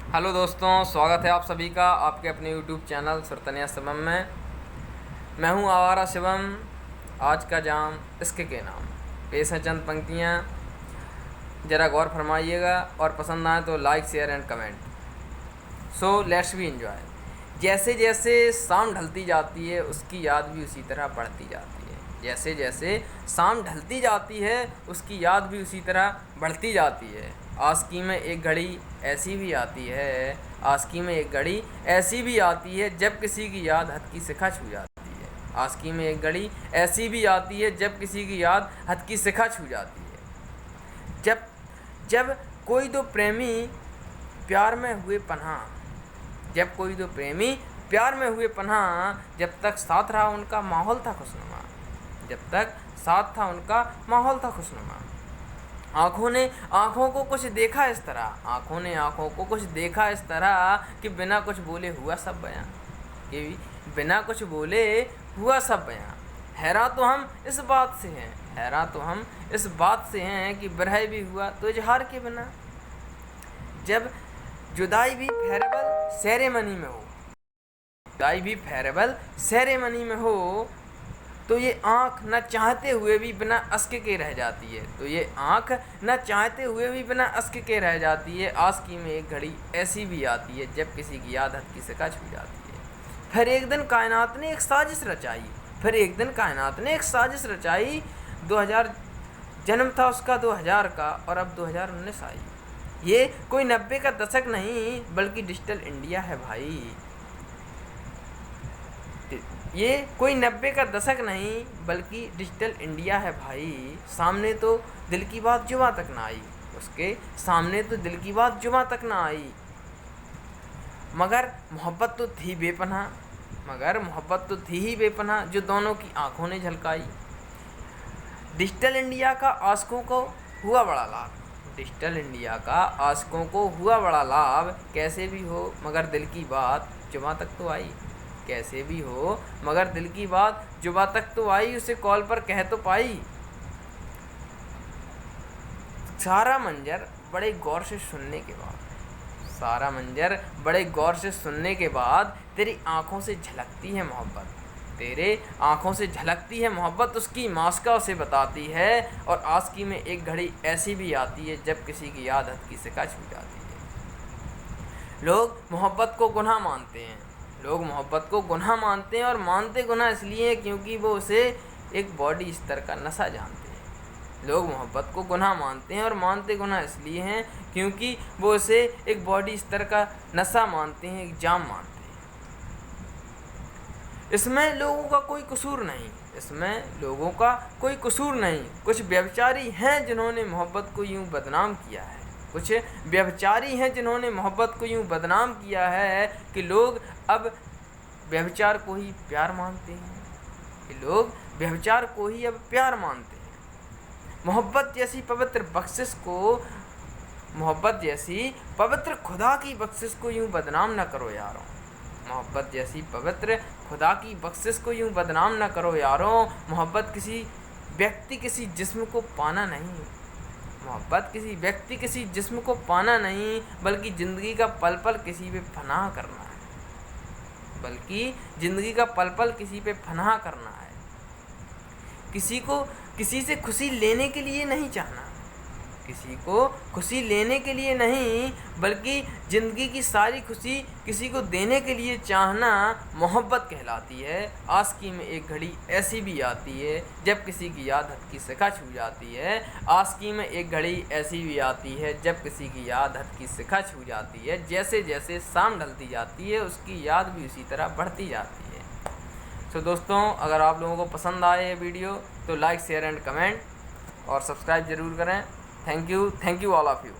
Hello दोस्तों, स्वागत है आप सभी का आपके अपने यूट्यूब चैनल सुरतनिया शिवम में। मैं हूं आवारा शिवम। आज का जाम इसके के नाम। पेश हैं चंद पंक्तियां, ज़रा गौर फरमाइएगा और पसंद आए तो like share and comment. So let's be enjoy. जैसे जैसे शाम ढलती जाती है उसकी याद भी उसी तरह बढ़ती जाती है। जैसे जैसे शाम ढलती जाती है उसकी याद भी उसी तरह बढ़ती जाती है। आशिकी में एक घड़ी ऐसी भी आती है, आशिकी में एक घड़ी ऐसी भी आती है जब किसी की याद हद की शिखा छू जाती है। आशिकी में एक घड़ी ऐसी भी आती है जब किसी की याद हद की शिखा छू जाती है। जब जब कोई दो प्रेमी प्यार में हुए पनाह, जब कोई दो प्रेमी प्यार में हुए पनाह, जब तक साथ रहा उनका माहौल था खुशनुमा, जब तक साथ था उनका माहौल था खुशनुमा। आँखों ने आँखों को कुछ देखा इस तरह, आँखों ने आँखों को कुछ देखा इस तरह कि बिना कुछ बोले हुआ सब बयां, कि बिना कुछ बोले हुआ सब बयां। हैरान तो हम इस बात से हैं, हैरान तो हम इस बात से हैं कि बरह भी हुआ तो इजहार के बिना। जब जुदाई भी फेरेबल सेरेमनी में हो, जुदाई भी फेरेबल सेरेमनी में हो, तो ये आँख न चाहते हुए भी बिना अश्क के रह जाती है, तो ये आँख न चाहते हुए भी बिना अश्क के रह जाती है। आशिकी में एक घड़ी ऐसी भी आती है जब किसी की याद हद की शिखा छू जाती है। फिर एक दिन कायनात ने एक साजिश रचाई, फिर एक दिन कायनात ने एक साजिश रचाई। 2000 जन्म था उसका 2000 का और अब 2019 आई। ये कोई 90 का दशक नहीं बल्कि डिजिटल इंडिया है भाई। ये कोई 90 का दशक नहीं बल्कि डिजिटल इंडिया है भाई। सामने तो दिल की बात जुबां तक ना आई, उसके सामने तो दिल की बात जुबां तक ना आई। मगर मोहब्बत तो थी बेपनाह, मगर मोहब्बत तो थी ही बेपनाह जो दोनों की आंखों ने झलकाई। डिजिटल इंडिया का आशिकों को हुआ बड़ा लाभ, डिजिटल इंडिया का आशिकों को हुआ बड़ा लाभ। कैसे भी हो मगर दिल की बात जुबां तक तो आई, कैसे भी हो मगर दिल की बात जुबां तक तो आई। उसे कॉल पर कह तो पाई। सारा मंजर बड़े गौर से सुनने के बाद, सारा मंजर बड़े गौर से सुनने के बाद तेरी आंखों से झलकती है मोहब्बत, तेरे आंखों से झलकती है मोहब्बत, उसकी मास्का उसे बताती है। और आशिकी में एक घड़ी ऐसी भी आती है जब किसी की याद हद की शिखा छू जाती है। लोग मोहब्बत को गुनाह मानते हैं, लोग मोहब्बत को गुनाह मानते हैं और मानते गुनाह इसलिए क्योंकि वो उसे एक बॉडी स्तर का नशा जानते हैं। लोग मोहब्बत को गुनाह मानते हैं और मानते गुनाह इसलिए हैं क्योंकि वो उसे एक बॉडी स्तर का नशा मानते हैं, एक जाम मानते हैं। इसमें लोगों का कोई कसूर नहीं, इसमें लोगों का कोई कसूर नहीं। कुछ व्यभिचारी हैं जिन्होंने मोहब्बत को यूं बदनाम किया है, कुछ व्यभिचारी हैं जिन्होंने मोहब्बत को यूं बदनाम किया है कि लोग अब व्यभिचार को ही प्यार मानते हैं, कि लोग व्यभिचार को ही अब प्यार मानते हैं। मोहब्बत जैसी पवित्र बख्शिश को, मोहब्बत जैसी पवित्र खुदा की बख्शिश को यूं बदनाम न करो यारों, मोहब्बत जैसी पवित्र खुदा की बख्शिश को यूं बदनाम न करो यारों। मोहब्बत किसी व्यक्ति किसी जिस्म को पाना नहीं, मोहब्बत किसी व्यक्ति किसी जिस्म को पाना नहीं बल्कि ज़िंदगी का पल पल किसी पे फनाह करना है, बल्कि ज़िंदगी का पल पल किसी पे फनाह करना है। किसी को किसी से खुशी लेने के लिए नहीं चाहना, किसी को खुशी लेने के लिए नहीं बल्कि ज़िंदगी की सारी खुशी किसी को देने के लिए चाहना मोहब्बत कहलाती है। आशिकी में एक घड़ी ऐसी भी आती है जब किसी की याद हद की शिखा छू जाती है, आशिकी में एक घड़ी ऐसी भी आती है जब किसी की याद हद की शिखा छू जाती है। जैसे जैसे शाम ढलती जाती है उसकी याद भी उसी तरह बढ़ती जाती है। तो दोस्तों, अगर आप लोगों को पसंद आए ये वीडियो तो लाइक शेयर एंड कमेंट और सब्सक्राइब ज़रूर करें। Thank you all of you.